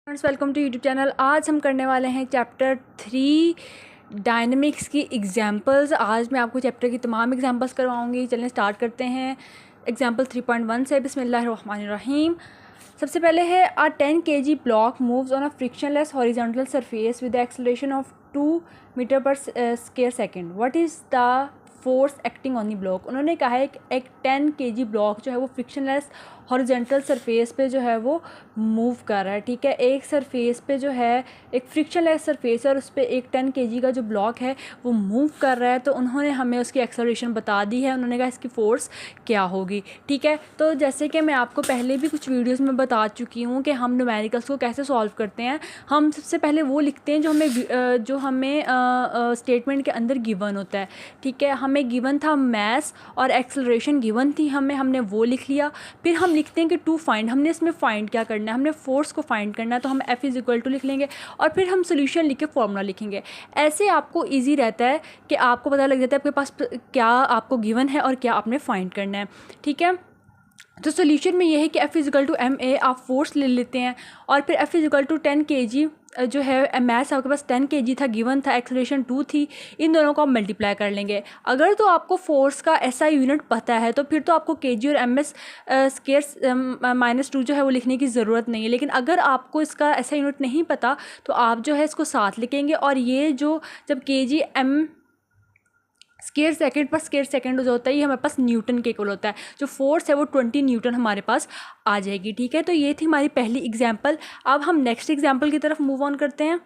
Friends, welcome to YouTube channel. आज हम करने वाले हैं चैप्टर 3 डायनेमिक्स की एग्जांपल्स। आज मैं आपको चैप्टर की तमाम एग्जांपल्स करवाऊंगी। चलें स्टार्ट करते हैं एग्जांपल 3.1 से। बिस्मिल्लाहिर्रहमानिर्रहीम। सबसे पहले है a 10 kg block moves on a frictionless horizontal surface with the acceleration of 2 metre per square second. What is the force acting on the block. उन्होंने कहा है कि एक 10 kg ब्लॉक जो है वो फ्रिक्शनलेस हॉरिजॉन्टल सरफेस पे जो है वो मूव कर रहा है। ठीक है, एक सरफेस पे जो है एक फ्रिक्शनलेस सरफेस है और उस पर एक 10 kg का जो ब्लॉक है वो मूव कर रहा है। तो उन्होंने हमें उसकी एक्सेलरेशन बता दी है। उन्होंने कहा इसकी फ़ोर्स क्या होगी। ठीक है, तो जैसे कि मैं आपको पहले भी कुछ वीडियोस में बता चुकी हूँ कि हम न्यूमेरिकल्स को कैसे सॉल्व करते हैं। हम सबसे पहले वो लिखते हैं जो हमें स्टेटमेंट के अंदर गिवन होता है। ठीक है, हमें गिवन था मैस और एक्सेलरेशन गिवन थी हमने वो लिख लिया। फिर हम लिखते हैं कि टू फाइंड, हमने इसमें फाइंड क्या करना है, हमने फोर्स को फाइंड करना है। तो हम F इज़ इक्वल टू लिख लेंगे और फिर हम सोल्यूशन लिख के फॉर्मूला लिखेंगे। ऐसे आपको इजी रहता है कि आपको पता लग जाता है आपके पास क्या आपको गिवन है और क्या आपने फाइंड करना है। ठीक है, तो सोल्यूशन में ये है कि F is equal to MA आप फोर्स ले लेते हैं और फिर F is equal to 10 kg जो है मैथ्स आपके पास 10 kg था गिवन था, एक्सेलरेशन 2 थी। इन दोनों को आप मल्टीप्लाई कर लेंगे। अगर तो आपको फोर्स का ऐसा यूनिट पता है तो फिर तो आपको kg और MS स्क्वायर -2 जो है वो लिखने की ज़रूरत नहीं है। लेकिन अगर आपको इसका ऐसा यूनिट नहीं पता तो आप जो है इसको साथ लिखेंगे और ये जो जब kg m स्क्वायर सेकेंड पर स्क्वायर सेकेंड जो होता है ये हमारे पास न्यूटन के इक्वल होता है। जो फोर्स है वो 20 न्यूटन हमारे पास आ जाएगी। ठीक है, तो ये थी हमारी पहली एग्जांपल। अब हम नेक्स्ट एग्जांपल की तरफ मूव ऑन करते हैं।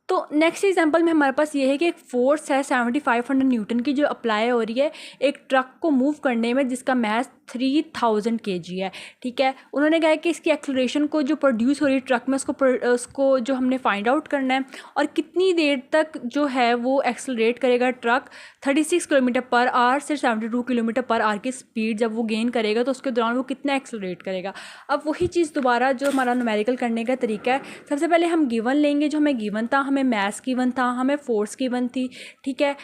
तो नेक्स्ट एग्जांपल में हमारे पास ये है कि एक फोर्स है 7500 न्यूटन की जो अप्लाई हो रही है एक ट्रक को मूव करने में जिसका मास 3000 kg है। ठीक है, उन्होंने कहा है कि इसकी एक्सेलरेशन को जो प्रोड्यूस हो रही है ट्रक में उसको जो हमने फाइंड आउट करना है और कितनी देर तक जो है वो एक्सेलरेट करेगा ट्रक 36 किलोमीटर पर आवर से 72 किलोमीटर पर आवर की स्पीड जब वो गेन करेगा तो उसके दौरान वो कितना एक्सेलरेट करेगा। अब वही चीज़ दोबारा जो हमारा न्यूमेरिकल करने का तरीका है, सबसे पहले हम गिवन लेंगे। जो हमें गिवन था, हमें मैथ्स गिवन था, हमें फोर्स गिवन थी। ठीक है,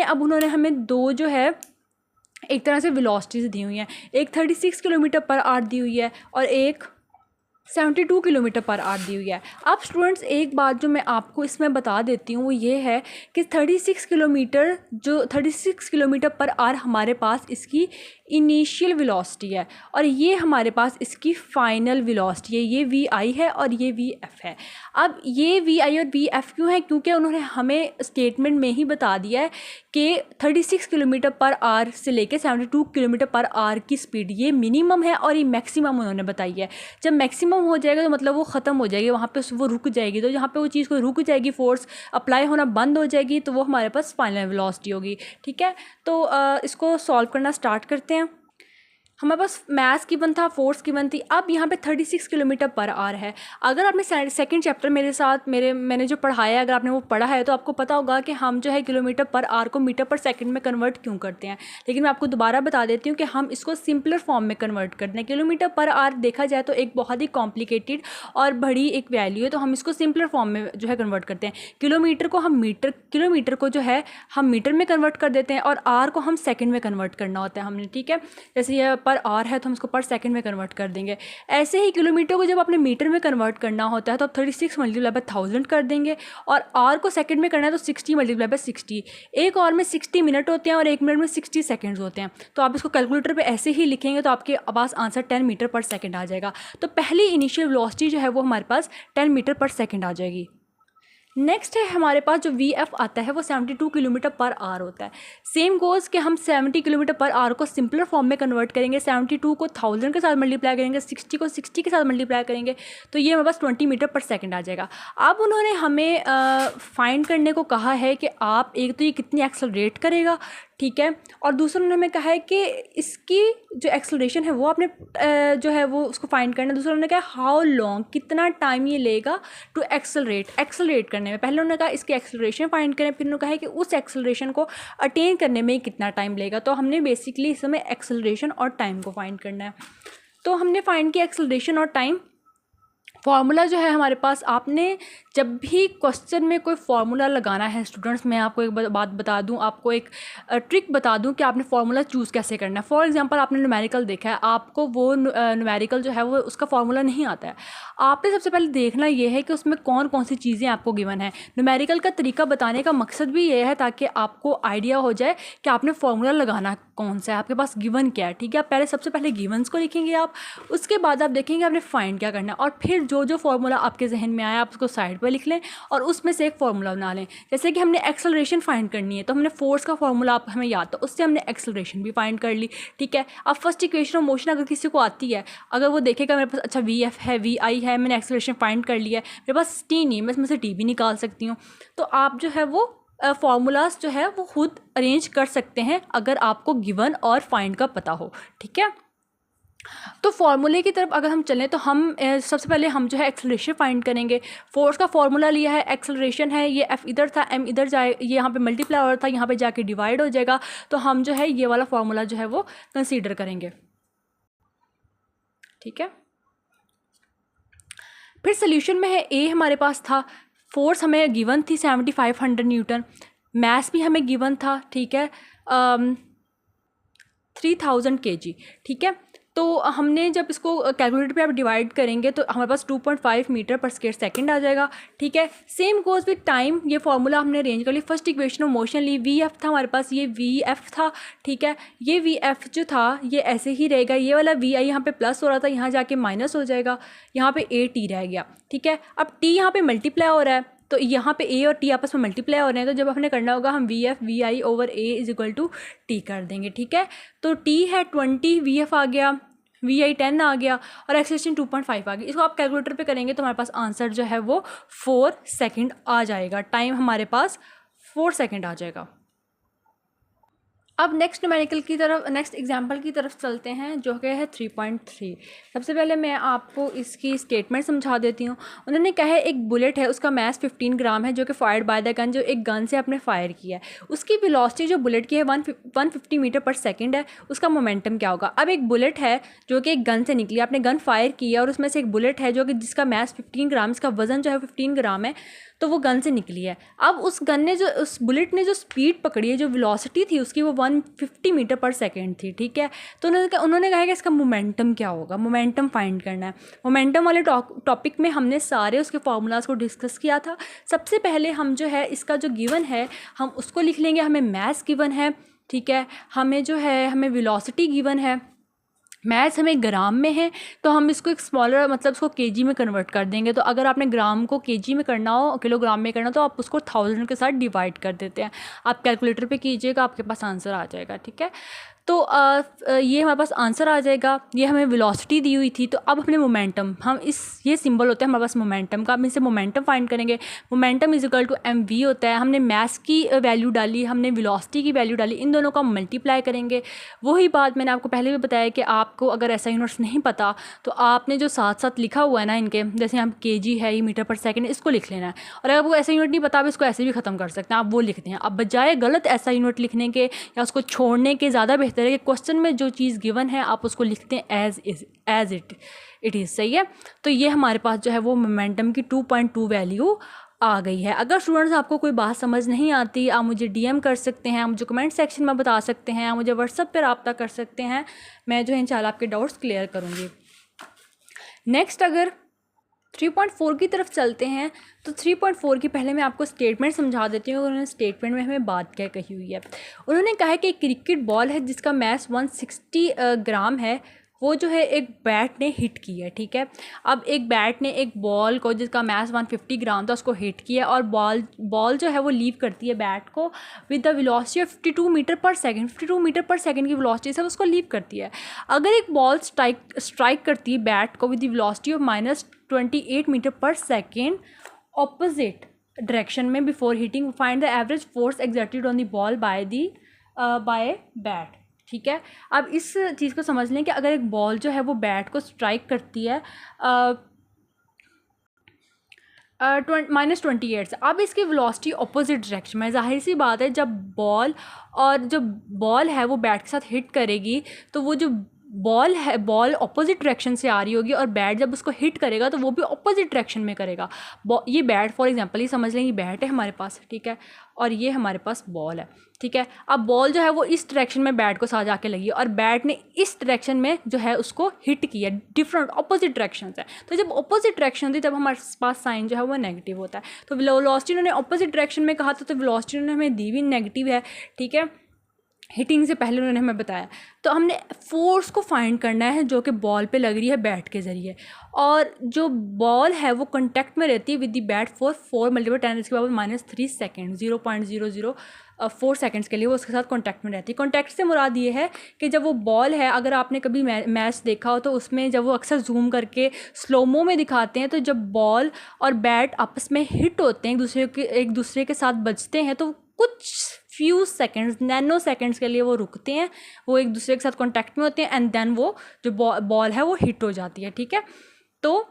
अब उन्होंने हमें दो जो है एक तरह से वेलोसिटीज़ दी हुई हैं। एक 36 किलोमीटर पर आवर दी हुई है और एक 72 किलोमीटर पर आवर दी हुई है। अब स्टूडेंट्स एक बात जो मैं आपको इसमें बता देती हूँ वो ये है कि 36 किलोमीटर पर आवर हमारे पास इसकी इनिशियल वेलोसिटी है और ये हमारे पास इसकी फाइनल वेलोसिटी है। ये VI है और ये VF है। अब ये VI और VF क्यों है? क्योंकि उन्होंने हमें स्टेटमेंट में ही बता दिया है कि 36 किलोमीटर पर आवर से लेकर 72 किलोमीटर पर आवर की स्पीड ये मिनिमम है और ये मैक्सिमम उन्होंने बताई है। जब मैक्सिमम हो जाएगा तो मतलब वो ख़त्म हो जाएगी, वहाँ पे वो रुक जाएगी। तो जहाँ पे वो चीज़ को रुक जाएगी, फोर्स अप्लाई होना बंद हो जाएगी, तो वो हमारे पास फाइनल वेलोसिटी होगी। ठीक है, तो इसको सॉल्व करना स्टार्ट करते हैं। हमारे पास मैथ्स गिवन था, फोर्स गिवन थी। अब यहाँ पे 36 किलोमीटर पर आवर है। अगर आपने सेकंड चैप्टर मेरे साथ मैंने जो पढ़ाया है अगर आपने वो पढ़ा है तो आपको पता होगा कि हम जो है किलोमीटर पर आवर को मीटर पर सेकंड में कन्वर्ट क्यों करते हैं। लेकिन मैं आपको दोबारा बता देती हूँ कि हम इसको सिंपलर फॉर्म में कन्वर्ट करते हैं। किलोमीटर पर आवर देखा जाए तो एक बहुत ही कॉम्प्लिकेटेड और बड़ी एक वैल्यू है, तो हम इसको सिंपलर फॉर्म में जो है कन्वर्ट करते हैं। किलोमीटर को जो है हम मीटर में कन्वर्ट कर देते हैं और आर को हम सेकेंड में कन्वर्ट करना होता है हमने। ठीक है, जैसे ये पर आवर है तो हम इसको पर सेकंड में कन्वर्ट कर देंगे। ऐसे ही किलोमीटर को जब आपने मीटर में कन्वर्ट करना होता है तो आप 36 मल्टीप्लाई बाय 1000 कर देंगे और आवर को सेकंड में करना है तो 60 मल्टीप्लाई बाय 60। एक आवर में 60 मिनट होते हैं और एक मिनट में 60 सेकंड्स होते हैं। तो आप इसको कैलकुलेटर पे ऐसे ही लिखेंगे तो आपके पास आंसर 10 मीटर पर सेकंड आ जाएगा। तो पहली इनिशियल वेलोसिटी जो है वो हमारे पास 10 मीटर पर सेकंड आ जाएगी। नेक्स्ट है हमारे पास जो VF आता है वो 72 किलोमीटर पर आवर होता है। सेम गोज़ कि हम 70 किलोमीटर पर आवर को सिंपलर फॉर्म में कन्वर्ट करेंगे। 72 को 1000 के साथ मल्टीप्लाई करेंगे, 60 को 60 के साथ मल्टीप्लाई करेंगे तो ये हमारे पास 20 मीटर पर सेकंड आ जाएगा। अब उन्होंने हमें फाइंड करने को कहा है कि आप एक तो ये कितनी एक्सेलरेट करेगा, ठीक है, और दूसरा उन्होंने हमें कहा है कि इसकी जो एक्सेलरेशन है वो आपने जो है वो उसको फाइंड करना है। दूसरा उन्होंने कहा हाउ लॉन्ग, कितना टाइम ये लेगा टू एक्सेलरेट करने में। पहले उन्होंने कहा इसकी एक्सेलरेशन फाइंड करें, फिर उन्होंने कहा है कि उस एक्सेलरेशन को अटेन करने में कितना टाइम लेगा। तो हमने बेसिकली इस समय एक्सेलरेशन और टाइम को फाइंड करना है। तो हमने फाइंड किया एक्सेलरेशन और टाइम। फार्मूला जो है हमारे पास, आपने जब भी क्वेश्चन में कोई फार्मूला लगाना है स्टूडेंट्स, मैं आपको एक बात बता दूं, आपको एक ट्रिक बता दूं कि आपने फार्मूला चूज़ कैसे करना है। फॉर एग्जांपल आपने न्यूमेरिकल देखा है, आपको वो न्यूमेरिकल जो है वो उसका फार्मूला नहीं आता है। आपने सबसे पहले देखना ये है कि उसमें कौन कौन सी चीज़ें आपको गिवन है। न्यूमेरिकल का तरीका बताने का मकसद भी ये है ताकि आपको आइडिया हो जाए कि आपने फार्मूला लगाना कौन सा है, आपके पास गिवन क्या है। ठीक है, आप पहले सबसे पहले गिवन्स को लिखेंगे आप, उसके बाद आप देखेंगे आपने फाइंड क्या करना है, और फिर जो फार्मूला आपके जहन में आया आप उसको साइड पर लिख लें और उसमें से एक फार्मूला बना लें। जैसे कि हमने एक्सेलरेशन फाइंड करनी है तो हमने फोर्स का फार्मूला आप हमें याद, तो उससे हमने एक्सेलरेशन भी फाइंड कर ली। ठीक है, अब फर्स्ट इक्वेशन ऑफ मोशन अगर किसी को आती है, अगर वो देखेगा मेरे पास अच्छा VF है, VI है, मैंने एक्सेलरेशन फाइंड कर लिया है, मेरे पास T नहीं है, मैं इसमें से T भी निकाल सकती हूँ। तो आप जो है वो फार्मूलाज जो है वो खुद अरेंज कर सकते हैं अगर आपको गिवन और फाइंड का पता हो। ठीक है, तो फार्मूले की तरफ अगर हम चलें तो हम सबसे पहले हम जो है एक्सेलरेशन फाइंड करेंगे। फोर्स का फार्मूला लिया है, एक्सेलरेशन है, ये F इधर था, M इधर जाए, ये यहाँ पे मल्टीप्लाई हो रहा था, यहाँ पे जाके डिवाइड हो जाएगा। तो हम जो है ये वाला फार्मूला जो है वो कंसीडर करेंगे। ठीक है, फिर सोल्यूशन में है A हमारे पास था, फोर्स हमें गिवन थी 7500 न्यूटन, मास भी हमें गिवन था। ठीक है, 3000 kg। ठीक है, तो हमने जब इसको कैलकुलेटर पे आप डिवाइड करेंगे तो हमारे पास 2.5 मीटर पर स्क्वायर सेकंड आ जाएगा। ठीक है, सेम गोज विद टाइम, ये फार्मूला हमने अरेंज कर लिया। फर्स्ट इक्वेशन ऑफ मोशन ली, VF था हमारे पास, ये VF था। ठीक है, ये VF जो था ये ऐसे ही रहेगा, ये वाला VI यहाँ पे प्लस हो रहा था, यहाँ जाके माइनस हो जाएगा, यहाँ पे AT रह गया। ठीक है, अब T यहाँ पे मल्टीप्लाई हो रहा है, तो यहाँ पे A और T आपस में मल्टीप्लाई हो रहे हैं, तो जब हमने करना होगा हम VF VI over A is equal to T कर देंगे। ठीक है, तो T है 20, VF आ गया, VI 10 आ गया और एक्सेलरेशन 2.5 आ गई। इसको आप कैलकुलेटर पे करेंगे तो हमारे पास आंसर जो है वो 4 सेकेंड आ जाएगा। टाइम हमारे पास 4 सेकेंड आ जाएगा। अब नेक्स्ट न्यूमेरिकल की तरफ, नेक्स्ट एग्जांपल की तरफ चलते हैं जो कि है 3.3। सबसे पहले मैं आपको इसकी स्टेटमेंट समझा देती हूँ। उन्होंने कहा है एक बुलेट है, उसका मास 15 ग्राम है, जो कि फायर्ड बाय द गन, जो एक गन से आपने फायर किया है। उसकी वेलोसिटी जो बुलेट की है 150 मीटर पर सेकेंड है। उसका मोमेंटम क्या होगा? अब एक बुलेट है जो कि एक गन से निकली, आपने गन फायर किया और उसमें से एक बुलेट है जो कि जिसका मास 15 ग्राम, इसका वजन जो है 15 ग्राम है, तो वो गन से निकली है। अब उस गन ने जो, उस बुलेट ने जो स्पीड पकड़ी है, जो वेलोसिटी थी उसकी, वो 150 मीटर पर सेकेंड थी। ठीक है, तो उन्होंने कहा कि इसका मोमेंटम क्या होगा, मोमेंटम फाइंड करना है। मोमेंटम वाले टॉपिक में हमने सारे उसके फार्मूलाज को डिस्कस किया था। सबसे पहले हम जो है इसका जो गिवन है हम उसको लिख लेंगे। हमें मास गिवन है, ठीक है, हमें जो है हमें वेलोसिटी गिवन है, मैथ्स हमें ग्राम में है, तो हम इसको एक स्मॉलर मतलब इसको केजी में कन्वर्ट कर देंगे। तो अगर आपने ग्राम को केजी में करना हो, किलोग्राम में करना हो, तो आप उसको 1000 के साथ डिवाइड कर देते हैं। आप कैलकुलेटर पे कीजिएगा, आपके पास आंसर आ जाएगा। ठीक है, तो ये हमारे पास आंसर आ जाएगा। ये हमें वेलोसिटी दी हुई थी। तो अब अपने मोमेंटम, हम ये सिंबल होता है हमारे पास मोमेंटम का, हम इससे मोमेंटम फाइंड करेंगे। Momentum is equal to mv होता है। हमने मास की वैल्यू डाली, हमने वेलोसिटी की वैल्यू डाली, इन दोनों का मल्टीप्लाई करेंगे। वही बात मैंने आपको पहले भी बताया कि आपको अगर ऐसा यूनिट्स नहीं पता तो आपने जो साथ साथ लिखा हुआ है ना इनके, जैसे हम kg है, ये मीटर पर सेकेंड, इसको लिख लेना है। और अगर आपको ऐसा यूनिट नहीं पता, आप इसको ऐसे भी ख़त्म कर सकते हैं, आप वो लिखते हैं। अब बजाय गलत ऐसा यूनिट लिखने के या उसको छोड़ने के, ज़्यादा बेहतर है कि क्वेश्चन में जो चीज़ गिवन है आप उसको लिखते हैं एज इट इज़। सही है, तो ये हमारे पास जो है वो मोमेंटम की 2.2 वैल्यू आ गई है। अगर स्टूडेंट्स आपको कोई बात समझ नहीं आती, आप मुझे DM कर सकते हैं, आप मुझे कमेंट सेक्शन में बता सकते हैं, आप मुझे व्हाट्सएप पर रब्ता कर सकते हैं। मैं जो है इंशाल्लाह आपके डाउट्स क्लियर करूँगी। नेक्स्ट अगर 3.4 की तरफ चलते हैं तो 3.4 की पहले मैं आपको स्टेटमेंट समझा देती हूँ। उन्होंने स्टेटमेंट में हमें बात क्या कही हुई है। उन्होंने कहा है कि एक क्रिकेट बॉल है जिसका मास 160 ग्राम है, वो जो है एक बैट ने हिट की है। ठीक है, अब एक बैट ने एक बॉल को जिसका मास 150 ग्राम था उसको हिट किया और बॉल जो है वो लीव करती है बैट को with the velocity of 52 metre per second. 52 metre per second की वेलोसिटी से उसको लीव करती है। अगर एक बॉल स्ट्राइक करती है बैट को with the velocity of -28 metre per second opposite direction में before hitting, find the average force exerted on the ball by bat. ठीक है, अब इस चीज़ को समझ लें कि अगर एक बॉल जो है वो बैट को स्ट्राइक करती है -28 से, अब इसकी वेलोसिटी अपोजिट डायरेक्शन में, जाहिर सी बात है जब बॉल है वो बैट के साथ हिट करेगी तो वो जो बॉल है, बॉल ऑपोजिट डायरेक्शन से आ रही होगी और बैट जब उसको हिट करेगा तो वो भी ऑपोजिट डायरेक्शन में करेगा। ये बैट फॉर एग्जांपल ही समझ लें, ये बैट है हमारे पास, ठीक है, और ये हमारे पास बॉल है, ठीक है। अब बॉल जो है वो इस डायरेक्शन में बैट को साथ जाके लगी और बैट ने इस डायरेक्शन में जो है उसको हिट किया, डिफरेंट ऑपोजिट डायरेक्शन है। तो जब ऑपोजिट डायरेक्शन होती है तब हमारे पास साइन जो है वो नेगेटिव होता है। तो वेलोसिटी उन्होंने ऑपोजिट डायरेक्शन में कहा था, तो वेलोसिटी उन्होंने हमें दी भी नेगेटिव है, ठीक है, हिटिंग से पहले उन्होंने हमें बताया। तो हमने फोर्स को फाइंड करना है जो कि बॉल पे लग रही है बैट के ज़रिए, और जो बॉल है वो कांटेक्ट में रहती है with the bat for 4 × 10⁻³ second, 0.004 seconds के लिए वो उसके साथ कांटेक्ट में रहती है। कांटेक्ट से मुराद ये है कि जब वो बॉल है, अगर आपने कभी मैच देखा हो तो उसमें जब वो अक्सर जूम करके स्लोमो में दिखाते हैं, तो जब बॉल और बैट आपस में हिट होते हैं, एक दूसरे के साथ बजते हैं, तो कुछ फ्यू सेकंड्स, नैनो सेकंड्स के लिए वो रुकते हैं, वो एक दूसरे के साथ कांटेक्ट में होते हैं, एंड देन वो जो बॉल है वो हिट हो जाती है, ठीक है। तो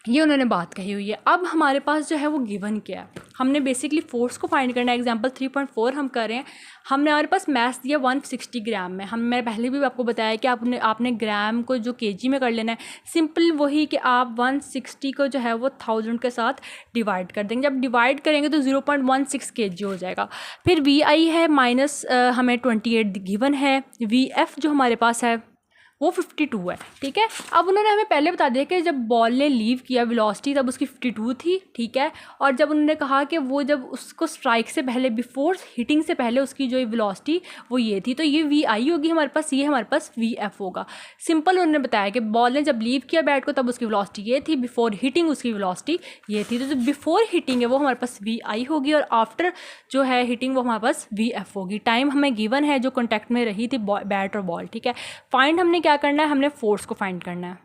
ये उन्होंने बात कही हुई है। अब हमारे पास जो है वो गिवन क्या है, हमने बेसिकली फोर्स को फाइंड करना है। एग्जांपल 3.4 हम कर रहे हैं, हमने हमारे पास मैथ दिया 160 ग्राम में। मैं पहले भी आपको बताया कि आपने ग्राम को जो केजी में कर लेना है, सिंपल वही कि आप 160 को जो है वो 1000 के साथ डिवाइड कर देंगे। जब डिवाइड करेंगे तो 0.16 kg हो जाएगा। फिर VI है माइनस हमें 28 गिवन है, VF जो हमारे पास है वो 52 है, ठीक है। अब उन्होंने हमें पहले बता दिया कि जब बॉल ने लीव किया वेलोसिटी तब उसकी 52 थी, ठीक है, और जब उन्होंने कहा कि वो जब उसको स्ट्राइक से पहले, बिफोर हिटिंग से पहले उसकी जो वेलोसिटी वो ये थी, तो ये VI होगी हमारे पास, ये हमारे पास VF होगा। सिंपल उन्होंने बताया कि बॉल ने जब लीव किया बैट को तब उसकी वेलोसिटी ये थी, बिफोर हिटिंग उसकी वेलोसिटी ये थी। तो जो बिफोर हिटिंग है वो हमारे पास VI होगी और आफ्टर जो है हिटिंग वो हमारे पास VF होगी। टाइम हमें गिवन है जो कॉन्टैक्ट में रही थी बैट और बॉल, ठीक है। फाइंड हमने क्या करना है, हमने फोर्स को फाइंड करना है,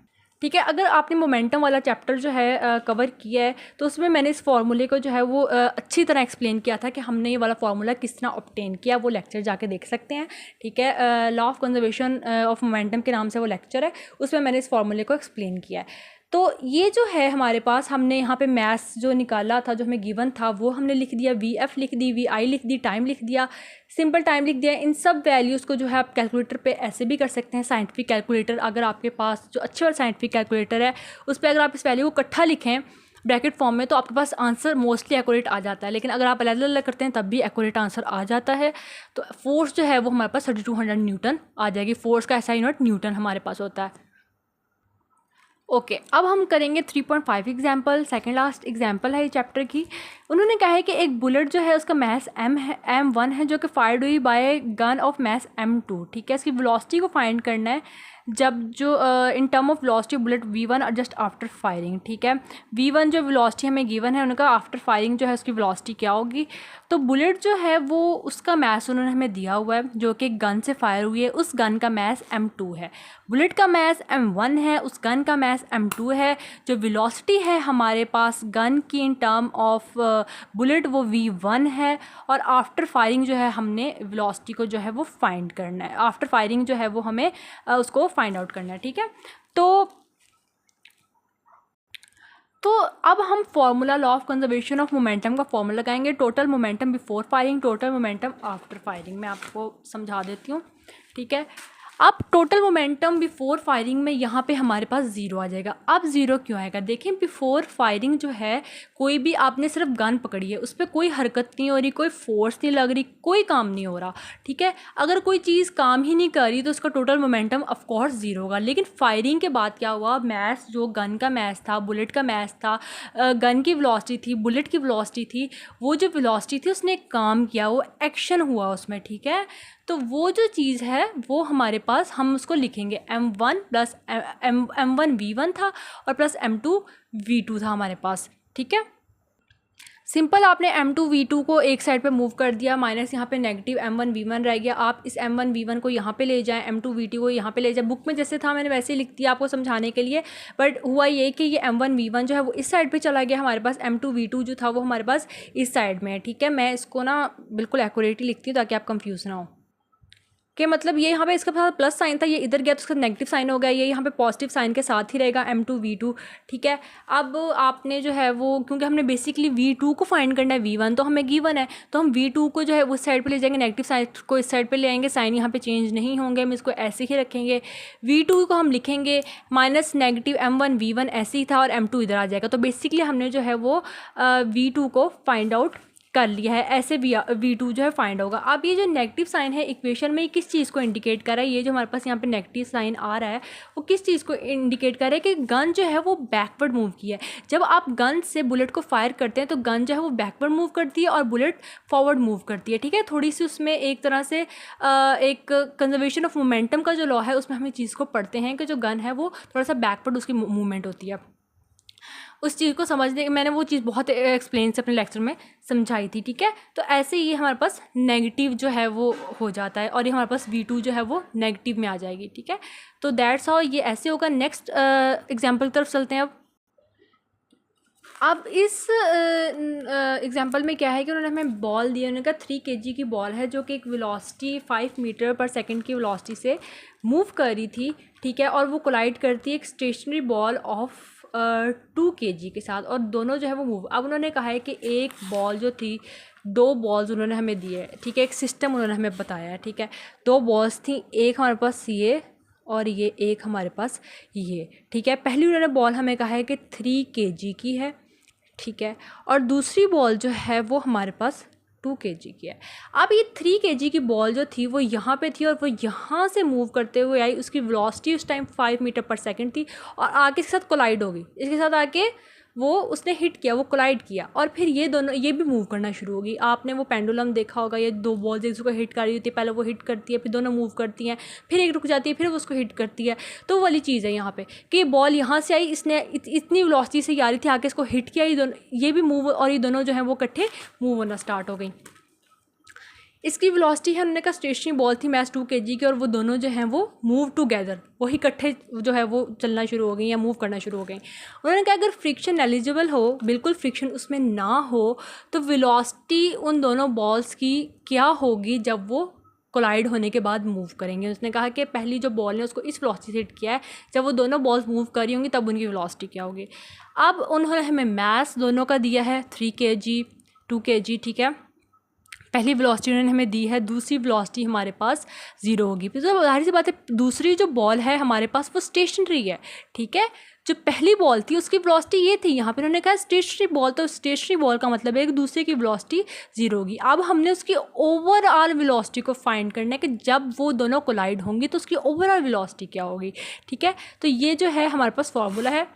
ठीक है। अगर आपने मोमेंटम वाला चैप्टर जो है कवर किया है तो उसमें मैंने इस फार्मूले को जो है वो अच्छी तरह एक्सप्लेन किया था कि हमने ये वाला फार्मूला किस तरह ऑब्टेन किया, वो लेक्चर जाके देख सकते हैं, ठीक है। Law of conservation of momentum के नाम से वो लेक्चर है, उसमें मैंने इस फार्मूले को एक्सप्लेन किया है। तो ये जो है हमारे पास, हमने यहाँ पे मैथ्स जो निकाला था, जो हमें गिवन था, वो हमने लिख दिया, VF लिख दी, VI लिख दी, टाइम लिख दिया, सिंपल टाइम लिख दिया। इन सब वैल्यूज़ को जो है आप कैलकुलेटर पे ऐसे भी कर सकते हैं, साइंटिफिक कैलकुलेटर, अगर आपके पास जो अच्छे वाला साइंटिफिक कैलकुलेटर है उस पर अगर आप इस वैल्यू को इकट्ठा लिखें ब्रैकेट फॉर्म में तो आपके पास आंसर मोस्टली एक्यूरेट आ जाता है। लेकिन अगर आप अलग अलग करते हैं तब भी एक्यूरेट आंसर आ जाता है। तो फोर्स जो है वो हमारे पास 3200 न्यूटन आ जाएगी। फोर्स का SI यूनिट न्यूटन हमारे पास होता है। ओके, अब हम करेंगे 3.5 एग्जाम्पल, सेकेंड लास्ट एग्जाम्पल है ये चैप्टर की। उन्होंने कहा है कि एक बुलेट जो है उसका मैस M1 है जो कि फायर्ड हुई bye gun of mass M2, ठीक है। इसकी वेलोसिटी को फाइंड करना है जब जो in term of velocity bullet V1 और जस्ट आफ्टर फायरिंग, ठीक है। V1 जो वेलोसिटी हमें गिवन है, उनका आफ्टर फायरिंग जो है उसकी वेलोसिटी क्या होगी। तो बुलेट जो है वो उसका मैस उन्होंने हमें दिया हुआ है जो कि गन से फायर हुई है, उस गन का मैस M2 है। बुलेट का मैस M1 है, उस गन का मैस M2 है। जो वेलोसिटी है हमारे पास गन की इन टर्म ऑफ बुलेट वो V1 है, और आफ्टर फायरिंग जो है हमने वेलोसिटी को जो है वो फाइंड करना है। आफ्टर फायरिंग जो है वो हमें उसको फाइंड आउट करना है, ठीक है। तो अब हम formula law of conservation of momentum का फार्मूला लगाएंगे। Total momentum before firing, total momentum after firing. मैं आपको समझा देती हूँ, ठीक है। अब टोटल मोमेंटम बिफोर फायरिंग में यहाँ पे हमारे पास ज़ीरो आ जाएगा। अब ज़ीरो क्यों आएगा, देखें बिफोर फायरिंग जो है कोई भी आपने सिर्फ गन पकड़ी है, उस पर कोई हरकत नहीं हो रही, कोई फोर्स नहीं लग रही, कोई काम नहीं हो रहा, ठीक है। अगर कोई चीज़ काम ही नहीं कर रही तो उसका टोटल मोमेंटम ऑफकोर्स ज़ीरो होगा। लेकिन फायरिंग के बाद क्या हुआ, मैस जो गन का मैस था, बुलेट का मैस था, गन की वेलोसिटी थी, बुलेट की वेलोसिटी थी, वो जो वेलोसिटी थी उसने काम किया, वो एक्शन हुआ उसमें, ठीक है। तो वो जो चीज़ है वो हमारे पास, हम उसको लिखेंगे M1 प्लस M1 V1 था और प्लस M2 V2 था हमारे पास, ठीक है। सिंपल आपने M2 V2 को एक साइड पे मूव कर दिया, माइनस यहाँ पे नेगेटिव M1 V1 रह गया। आप इस M1 V1 को यहाँ पे ले जाएं, M2 V2 को यहाँ पे ले जाएं। बुक में जैसे था मैंने वैसे ही लिख दिया आपको समझाने के लिए, बट हुआ ये कि ये M1 V1 जो है वो इस साइड पे चला गया, हमारे पास M2 V2 जो था वो हमारे पास इस साइड में है, ठीक है। मैं इसको ना बिल्कुल एक्यूरेटली लिखती हूँ ताकि आप कन्फ्यूज़ ना हो। कि मतलब ये यहाँ पे इसके पास प्लस साइन था, ये इधर गया तो उसका नेगेटिव साइन हो गया, ये यहाँ पे पॉजिटिव साइन के साथ ही रहेगा m2v2, ठीक है। अब आपने जो है वो, क्योंकि हमने बेसिकली v2 को फाइंड करना है, v1 तो हमें गिवन है, तो हम v2 को जो है उस साइड पे ले जाएंगे, नेगेटिव साइड को इस साइड पे ले आएंगे, साइन यहाँ पे चेंज नहीं होंगे, हम इसको ऐसे ही रखेंगे। v2 को हम लिखेंगे माइनस नेगेटिव m1 v1 ऐसे ही था, और m2 इधर आ जाएगा। तो बेसिकली हमने जो है वो v2 को फाइंड आउट कर लिया है, ऐसे v2 जो है फाइंड होगा। अब ये जो नेगेटिव साइन है इक्वेशन में किस चीज़ को इंडिकेट कर रहा है, ये जो हमारे पास यहाँ पे नेगेटिव साइन आ रहा है वो किस चीज़ को इंडिकेट कर रहा है कि गन जो है वो बैकवर्ड मूव किया है। जब आप गन से बुलेट को फायर करते हैं तो गन जो है वो बैकवर्ड मूव करती है और बुलेट फॉरवर्ड मूव करती है, ठीक है। थोड़ी सी उसमें एक तरह से एक कंजर्वेशन ऑफ मोमेंटम का जो लॉ है उसमें हम चीज़ को पढ़ते हैं कि जो गन है वो थोड़ा सा बैकवर्ड उसकी मूवमेंट होती है। उस चीज़ को समझने, मैंने वो चीज़ बहुत एक्सप्लेन से अपने लेक्चर में समझाई थी, ठीक है। तो ऐसे ही हमारे पास नेगेटिव जो है वो हो जाता है, और ये हमारे पास v2 जो है वो नेगेटिव में आ जाएगी, ठीक है। तो दैट्स हाउ ये ऐसे होगा। नेक्स्ट एग्जांपल की तरफ चलते हैं। अब इस एग्जांपल में क्या है कि उन्होंने हमें बॉल दी है, उन्होंने कहा 3 kg की बॉल है जो कि एक वेलोसिटी 5 मीटर पर सेकंड की वेलोसिटी से मूव कर रही थी, ठीक है, और वो कोलाइड करती है एक स्टेशनरी बॉल ऑफ 2 kg के साथ, और दोनों जो है वो मूव। अब उन्होंने कहा है कि एक बॉल जो थी, 2 बॉल्स उन्होंने हमें दिए है, ठीक है, एक सिस्टम उन्होंने हमें बताया है, ठीक है। 2 बॉल्स थी, एक हमारे पास ये और ये एक हमारे पास ये, ठीक है। पहली उन्होंने बॉल हमें कहा है कि 3 kg की है, ठीक है, और दूसरी बॉल जो है वो हमारे पास 2 kg की है। अब ये 3 kg की बॉल जो थी वो यहाँ पे थी और वो यहाँ से मूव करते हुए आई, उसकी वेलोसिटी उस टाइम 5 मीटर पर सेकंड थी, और आगे इसके साथ कोलाइड हो गई, इसके साथ आके वो उसने हिट किया, वो कोलाइड किया, और फिर ये दोनों ये भी मूव करना शुरू होगी। आपने वो पेंडुलम देखा होगा, ये 2 बॉल्स एक दूसरे को हिट कर रही होती है, पहले वो हिट करती है, फिर दोनों मूव करती हैं, फिर एक रुक जाती है, फिर वो उसको हिट करती है। तो वाली चीज़ है यहाँ पे कि बॉल यहाँ से आई, इसने इतनी वेलोसिटी से आ रही थी, आके इसको हिट किया, ये दोनों ये भी मूव, और ये दोनों जो है वो इकट्ठे मूव होना स्टार्ट हो गई। इसकी वेलोसिटी है, हमने कहा स्टेशनरी बॉल थी मैस 2 kg की, और वो दोनों जो हैं वो मूव टुगेदर, वही इकट्ठे जो है वो चलना शुरू हो गई या मूव करना शुरू हो गई। उन्होंने कहा अगर फ्रिक्शन एलिजिबल हो, बिल्कुल फ्रिक्शन उसमें ना हो, तो वेलोसिटी उन दोनों बॉल्स की क्या होगी जब वो कोलाइड होने के बाद मूव करेंगे। उसने कहा कि पहली जो बॉल है उसको इस वेलोसिटी से हिट किया है, जब वो दोनों बॉल्स मूव कर रही होंगी तब उनकी वेलोसिटी क्या होगी। अब उन्होंने हमें मैस दोनों का दिया है 3 kg 2 kg, ठीक है। पहली वेलोसिटी उन्होंने हमें दी है, दूसरी वेलोसिटी हमारे पास 0 होगी। तो जाहिर सी बात है दूसरी जो बॉल है हमारे पास वो स्टेशनरी है, ठीक है। जो पहली बॉल थी उसकी वेलोसिटी ये थी, यहाँ पे उन्होंने कहा स्टेशनरी बॉल, तो स्टेशनरी बॉल का मतलब है एक दूसरे की वेलोसिटी 0 होगी। अब हमने उसकी ओवरऑल वेलोसिटी को फाइंड करना है कि जब वो दोनों कोलाइड होंगी तो उसकी ओवरऑल वेलोसिटी क्या होगी, ठीक है। तो ये जो है हमारे पास फार्मूला है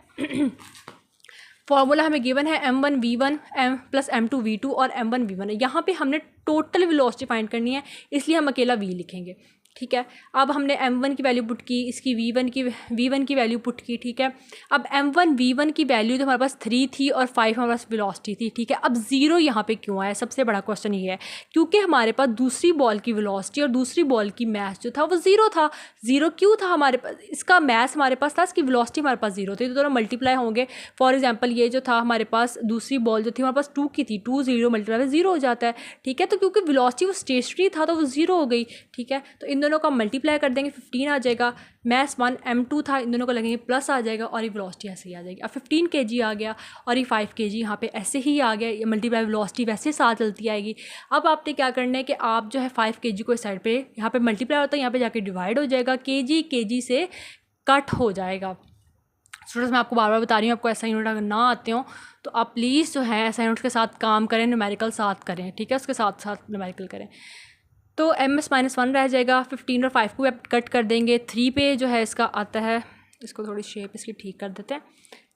फार्मूला हमें गिवन है m1 v1 m plus m2 v2 और m1 v1 है। यहाँ पे हमने टोटल वेलोसिटी फाइंड करनी है, इसलिए हम अकेला v लिखेंगे, ठीक है। अब हमने m1 की वैल्यू पुट की, इसकी v1 की वैल्यू पुट की, ठीक है। अब m1 v1 की वैल्यू तो हमारे पास 3 थी और 5 हमारे पास वेलोसिटी थी, ठीक है। अब 0 यहाँ पे क्यों आया, सबसे बड़ा क्वेश्चन ये है, क्योंकि हमारे पास दूसरी बॉल की वेलोसिटी और दूसरी बॉल की मैस जो था वो 0 था। 0 क्यों था हमारे पास, इसका मैस हमारे पास था, इसकी वेलोसिटी हमारे पास 0 थी, तो दोनों मल्टीप्लाई होंगे। फॉर एग्जाम्पल ये जो था हमारे पास दूसरी बॉल जो थी हमारे पास 2 की थी, 2 0 मल्टीप्लाई 0 हो जाता है, ठीक है। तो क्योंकि वेलोसिटी वो स्टेशनरी था तो वो 0 हो गई, ठीक है। तो इन दोनों का मल्टीप्लाई कर देंगे, 15 आ जाएगा। मैस 1 m2 था, इन दोनों को लगेंगे प्लस आ जाएगा, और ये वेलोसिटी ऐसे ही आ जाएगी। अब 15 kg आ गया और ये 5 kg यहाँ पे ऐसे ही आ गया, ये मल्टीप्लाई वेलोसिटी वैसे साथ चलती आएगी। अब आपने क्या करना है कि आप जो है 5 kg को इस साइड पे, यहाँ पे मल्टीप्लाई होता है, यहाँ पे जाके डिवाइड हो जाएगा, kg से कट हो जाएगा। स्टूडेंट्स मैं आपको बार बार बता रही हूँ, आपको ऐसा यूनिट अगर ना आते हो तो आप प्लीज़ जो है ऐसा यूनिट के साथ काम करें, न्यूमेरिकल साथ करें, ठीक है, उसके साथ साथ न्यूमेरिकल करें। तो ms-1 रह जाएगा, 15 और 5 को आप कट कर देंगे। 3 पे जो है इसका आता है, इसको थोड़ी शेप इसकी ठीक कर देते हैं,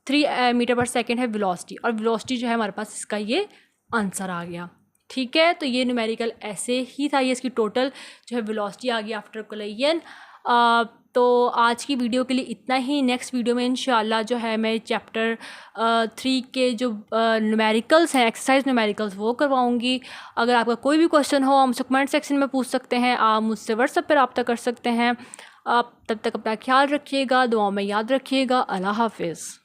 3 मीटर पर सेकेंड है वेलोसिटी, और वेलोसिटी जो है हमारे पास इसका ये आंसर आ गया, ठीक है। तो ये न्यूमेरिकल ऐसे ही था, ये इसकी टोटल जो है वेलोसिटी आ गई आफ्टर कोलिजन। तो आज की वीडियो के लिए इतना ही। नेक्स्ट वीडियो में इंशाल्लाह जो है मैं चैप्टर 3 के जो न्यूमेरिकल्स हैं, एक्सरसाइज न्यूमेरिकल्स, वो करवाऊँगी। अगर आपका कोई भी क्वेश्चन हो, हमसे कमेंट सेक्शन में पूछ सकते हैं, आप मुझसे व्हाट्सएप पर रब्ता कर सकते हैं। आप तब तक अपना ख्याल रखिएगा, दुआओं में याद रखिएगा। अल्लाह हाफिज़।